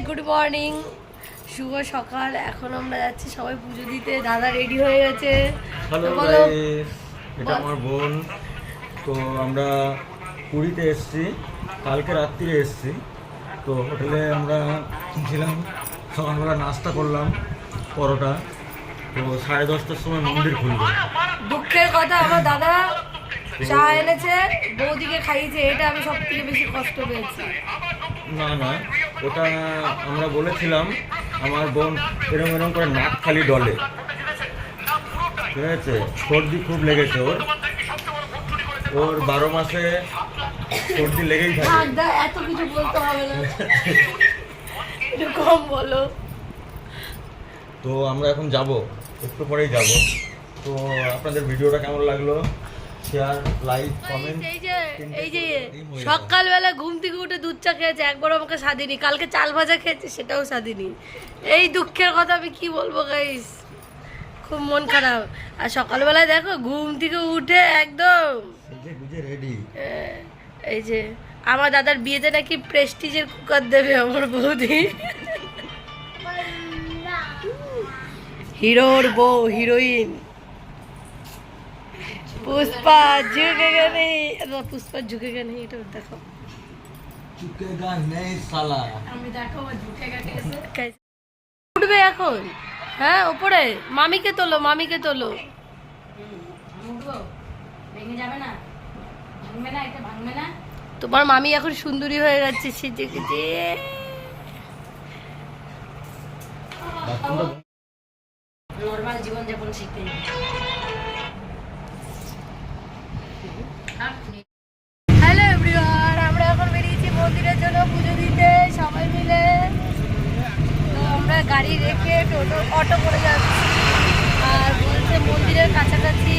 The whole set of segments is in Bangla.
গুড মর্নিং, শুভ সকাল। এখন আমরা যাচ্ছি সবাই পুজো দিতে। দাদা রেডি হয়ে গেছে। হ্যালো গাইস, এটা আমার বোন। তো আমরা পুরীতে এসেছি, কালকে রাত্রিরে এসেছি। তো হোটেলে আমরা ছিলাম, সকালবেলা নাস্তা করলাম পরোটা। তো 10:30টার সময় মন্দির খুলবে। দুঃখের কথা, আমার দাদা চা এনেছে, বৌদিকে খাইয়েছে। এটা আমি সব থেকে বেশি কষ্ট পেয়েছি। না না, ওটা আমরা বলেছিলাম, আমার বোন এরম এরম করে নাক খালি ডলে, ঠিক আছে? সর্দি খুব লেগেছে ওর 12 মাসে সর্দি লেগেই থাকে। এত কিছু বলতে হবে না, একটু কম বলো। তো আমরা এখন যাব, একটু পরেই যাব। তো আপনাদের ভিডিওটা কেমন লাগলো, শেয়ার, লাইক, কমেন্ট। এই যে সকালবেলা ঘুম থেকে উঠে দুধ চা খেয়েছে, একবার আমাকে স্বাদিনি। কালকে চাল ভাজা খেয়েছে, সেটাও স্বাদিনি। এই দুঃখের কথা আমি কি বলবো গাইস, খুব মন খারাপ। আর সকালবেলায় দেখো ঘুম থেকে উঠে একদম রেডি। এই যে আমার দাদার বিয়েতে নাকি প্রেস্টিজের কুকার দেবে আমার বৌদি। হিরোর বউ, হিরোইন पुष्पा झुकेगा नहीं, पुष्पा झुकेगा नहीं, এটা দেখো। झुकेगा नहीं साला, আমি দেখো ঝুঁকেগা कैसे উঠবে এখন। হ্যাঁ উপরে, মামিকে তোলো, মামিকে তোলো। উঠবো, ভেঙে যাবে না, ভাঙবে না, এটা ভাঙবে না। তোমার মামি এখন সুন্দরী হয়ে যাচ্ছে, সেজে গেছে। নরমাল জীবন যাপন শিখতে। হ্যালো এভরিওয়ান, আমরা এখন বেরিয়েছি মন্দিরের জন্য পুজো দিতে সবাই মিলে। তো আমরা গাড়ি রেখে অটো করে যাচ্ছি। আর বলছে মন্দিরের কাছাকাছি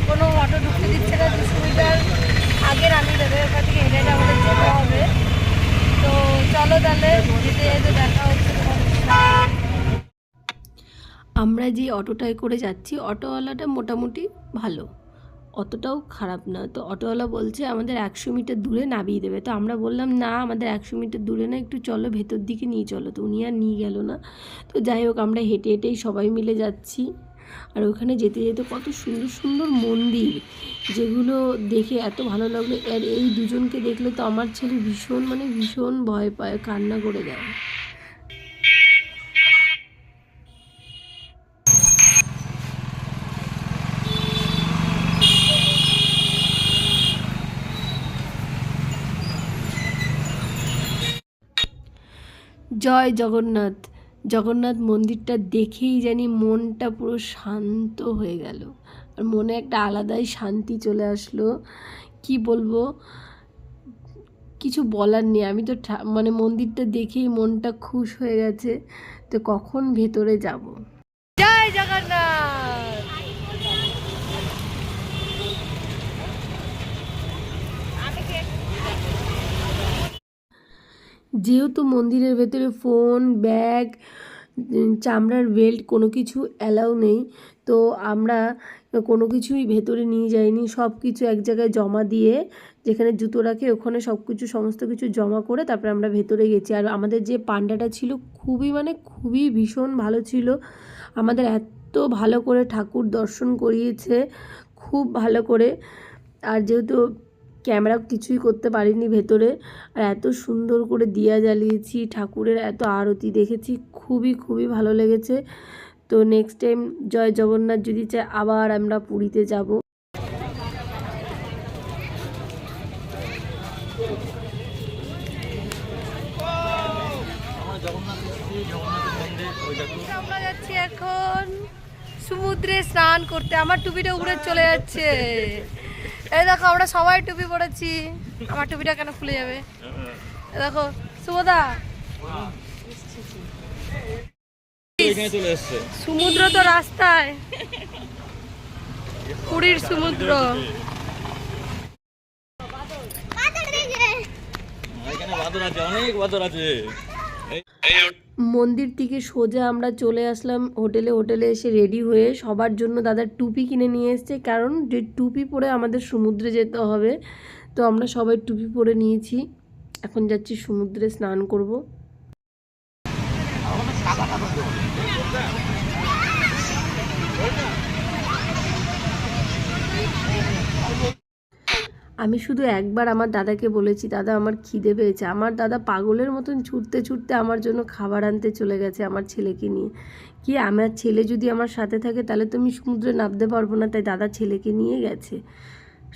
কোনো অটো ঢুকতে দিচ্ছে না, 200 মিটার আগে নামিয়ে দেবে, ওখান থেকে হেঁটে আমাদের যেতে হবে। তো চলো তাহলে যেতে যেতে দেখা হচ্ছে। আমরা যে অটোটায় করে যাচ্ছি, অটোওয়ালাটা মোটামুটি ভালো, অতটাও খারাপ না। তো অটোওয়ালা বলছে আমাদের 100 মিটার দূরে নামিয়ে দেবে। তো আমরা বললাম না, আমাদের 100 মিটার দূরে না, একটু চলো ভেতর দিকে নিয়ে চলো। তো উনি আর নিয়ে গেল না। তো যাই হোক, আমরা হেঁটে হেঁটেই সবাই মিলে যাচ্ছি। আর ওখানে যেতে যেতে কত সুন্দর সুন্দর মন্দির, যেগুলো দেখে এত ভালো লাগলো। আর এই দুজনকে দেখলে তো আমার ছেলে ভীষণ ভয় পায়, কান্না করে দেয়। জয় জগন্নাথ। জগন্নাথ মন্দিরটা দেখেই জানি মনটা পুরো শান্ত হয়ে গেল, আর মনে একটা আলাদাই শান্তি চলে আসলো। কি বলবো, কিছু বলার নেই। আমি তো মন্দিরটা দেখেই মনটা খুশ হয়ে গেছে। তো কখন ভেতরে যাব। জয় জগন্নাথ। যেহেতু মন্দিরের ভেতরে ফোন, ব্যাগ, চামড়ার বেল্ট কোনো কিছু অ্যালাউ নেই, তো আমরা কোনো কিছুই ভেতরে নিয়ে যাইনি। সব কিছু এক জায়গায় জমা দিয়ে, যেখানে জুতো রাখে ওখানে সমস্ত কিছু জমা করে তারপরে আমরা ভেতরে গেছি। আর আমাদের যে পান্ডাটা ছিল খুবই ভীষণ ভালো ছিল। আমাদের এত ভালো করে ঠাকুর দর্শন করিয়েছে, খুব ভালো করে। আর যেহেতু ক্যামেরা কিছুই করতে পারিনি ভেতরে, আর এত সুন্দর করে দিয়া জ্বালিয়েছি, ঠাকুরের এত আরতি দেখেছি, খুবই ভালো লেগেছে। তো নেক্সট টাইম জয় জগন্নাথ যদি চাই, আবার আমরা পুরীতে যাব। আমরা যাচ্ছি এখন সমুদ্রে স্নান করতে। আমার টুপিটা উড়ে চলে যাচ্ছে। এই দেখো আমরা সবাই টুপি পরেছি, আমার টুপিটা কেন খুলে যাবে? দেখো সুবোদা, সমুদ্র তো রাস্তায়, পুরীর সমুদ্র। মন্দির থেকে সোজা আমরা চলে আসলাম হোটেলে এসে রেডি হয়ে সবার জন্য দাদা টুপি কিনে নিয়ে এসছে, কারণ যে টুপি পরে আমাদের সমুদ্রে যেতে হবে। তো আমরা সবাই টুপি পরে নিয়েছি, এখন যাচ্ছি সমুদ্রে স্নান করব। আমি শুধু একবার আমার দাদাকে বলেছি, দাদা আমার খিদে পেয়েছে। আমার দাদা পাগলের মতন ছুটতে ছুটতে আমার জন্য খাবার আনতে চলে গেছে আমার ছেলেকে নিয়ে। কি আমার ছেলে যদি আমার সাথে থাকে তাহলে তো আমি সমুদ্রে নামতে পারবো না, তাই দাদা ছেলেকে নিয়ে গেছে।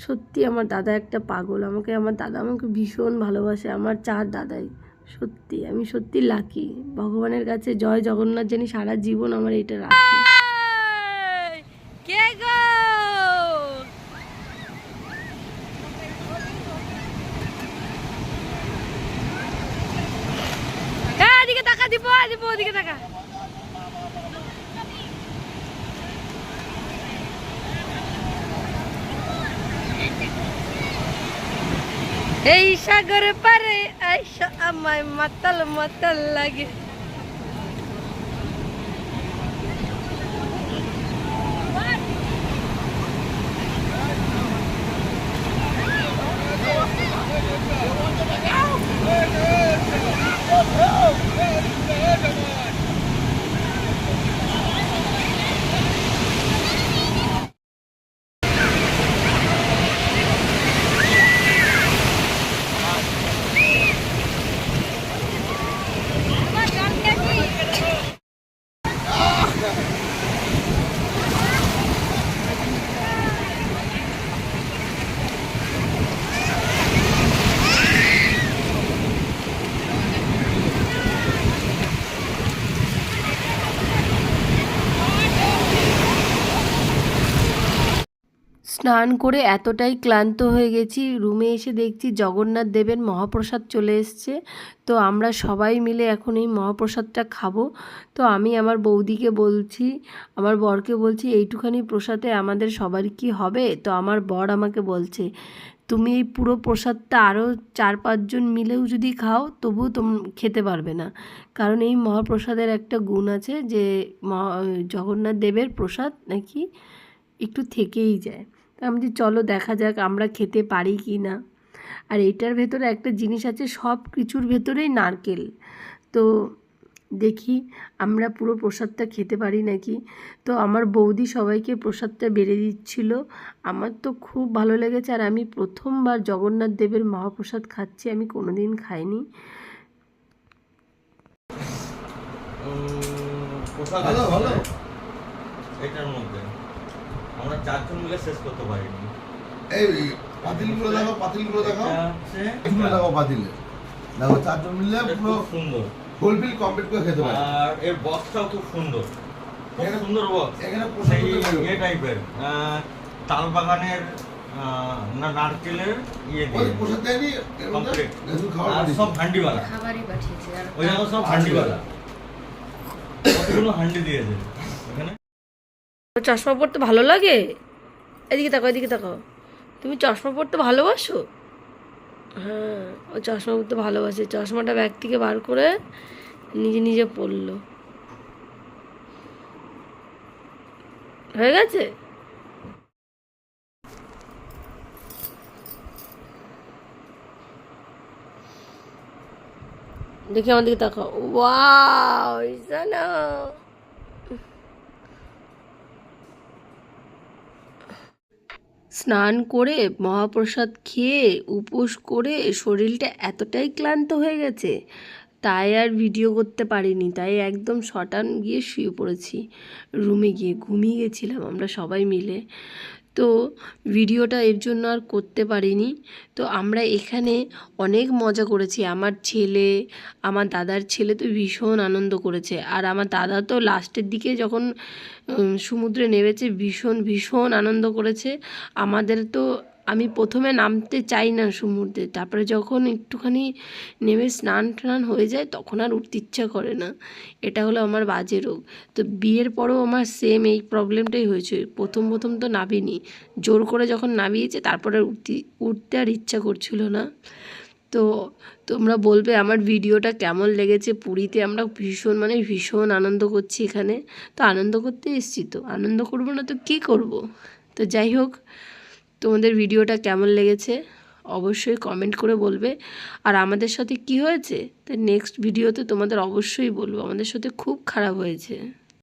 সত্যি আমার দাদা একটা পাগল। আমার দাদা আমাকে ভীষণ ভালোবাসে। আমার 4 দাদাই। সত্যি আমি সত্যি লাকি। ভগবানের কাছে জয় জগন্নাথ জানি সারা জীবন আমার এটা রাখে। কে গো? এদিকে টাকা দিব ওদিকে টাকা। এই সাগর পারে আইসা আমায় মাতাল মাতাল লাগে। স্নান করে এতটাই ক্লান্ত হয়ে গেছি, রুমে এসে দেখছি জগন্নাথ দেবের মহাপ্রসাদ চলে এসছে। তো আমরা সবাই মিলে এখন এই মহাপ্রসাদটা খাবো। তো আমি আমার বৌদিকে বলছি, আমার বরকে বলছি, এইটুখানি প্রসাদে আমাদের সবারই কি হবে? তো আমার বর আমাকে বলছে, তুমি এই পুরো প্রসাদটা আরও 4-5 জন মিলেও যদি খাও তবুও খেতে পারবে না। কারণ এই মহাপ্রসাদের একটা গুণ আছে যে জগন্নাথ দেবের প্রসাদ নাকি একটু থেকেই যায়। তো আমি যে চলো দেখা যাক আমরা খেতে পারি কি না। আর এটার ভেতরে একটা জিনিস আছে, সব কিছুর ভেতরেই নারকেল। তো দেখি আমরা পুরো প্রসাদটা খেতে পারি নাকি। তো আমার বৌদি সবাইকে প্রসাদটা বেড়ে দিচ্ছিল। আমার তো খুব ভালো লেগেছে। আর আমি প্রথমবার জগন্নাথ দেবের মহাপ্রসাদ খাচ্ছি, আমি কোনোদিন খাইনি। ভালো ভালো। এটার মধ্যে আমরা 4 জন মিলে শেষ করতে পারিনি। এই পাতিলগুলো দেখো, পাতিলগুলো দেখো, এগুলো দেখো পাতিলে দেখো, 4 জন মিলে পুরো সুন্দর ফুলফিল কমপ্লিট করে খেতে পারে। আর এর বক্সটাও খুব সুন্দর, খুব সুন্দর বক্স। এখানে এই টাইপের তাল বাগানের না নারকেলের ইয়ে দিয়ে প্রসাদ দেয়নি, কমপ্লিট। খাবার আর সব হান্ডিওয়ালা, খাবারই পাঠিয়েছে। আর ওই জায়গা সব হান্ডিওয়ালা, কতগুলো হান্ডি দিয়েছে এখানে। চশমা পরতে ভালো লাগে? এদিকে তাকাও, এদিকে তাকাও। তুমি চশমা পরতে ভালোবাসো? হ্যাঁ, ও চশমা পরতে ভালোবাসে। চশমাটা ব্যাগ থেকে বার করে নিজে নিজে পরলো। হয়ে গেছে? দেখি আমার দিকে তাকাও। ওয়াও, জানো স্নান করে মহাপ্রসাদ খেয়ে উপোস করে শরীরটা এতটাই ক্লান্ত হয়ে গেছে, তাই আর ভিডিও করতে পারিনি। তাই একদম শটান গিয়ে শুয়ে পড়েছি, রুমে গিয়ে ঘুমিয়ে গেছিলাম আমরা সবাই মিলে। তো ভিডিওটা এর জন্য আর করতে পারিনি। তো আমরা এখানে অনেক মজা করেছি। আমার ছেলে, আমার দাদার ছেলে তো ভীষণ আনন্দ করেছে। আর আমার দাদা তো লাস্টের দিকে যখন সমুদ্রে নেমেছে ভীষণ ভীষণ আনন্দ করেছে। আমাদের তো আমি প্রথমে নামতে চাই না সমুদ্রে, তারপরে যখন একটুখানি নেমে স্নান টান হয়ে যায় তখন আর উঠতে ইচ্ছা করে না। এটা হলো আমার বাজে রোগ। তো বিয়ের পরেও আমার সেম এই প্রবলেমটাই হয়েছে। প্রথম তো নামিনি, জোর করে যখন নামিয়েছে তারপরে উঠতে আর ইচ্ছা করছিল না। তো তোমরা বলবে আমার ভিডিওটা কেমন লেগেছে। পুরীতে আমরা ভীষণ আনন্দ করছি এখানে। তো আনন্দ করতে এসেছি, তো আনন্দ করবো না তো কী করব। তো যাই হোক, তোমাদের ভিডিওটা কেমন লেগেছে অবশ্যই কমেন্ট করে বলবে। আর আমাদের সাথে কি হয়েছে তা নেক্সট ভিডিওতে তোমাদের অবশ্যই বলবো, আমাদের সাথে খুব খারাপ হয়েছে।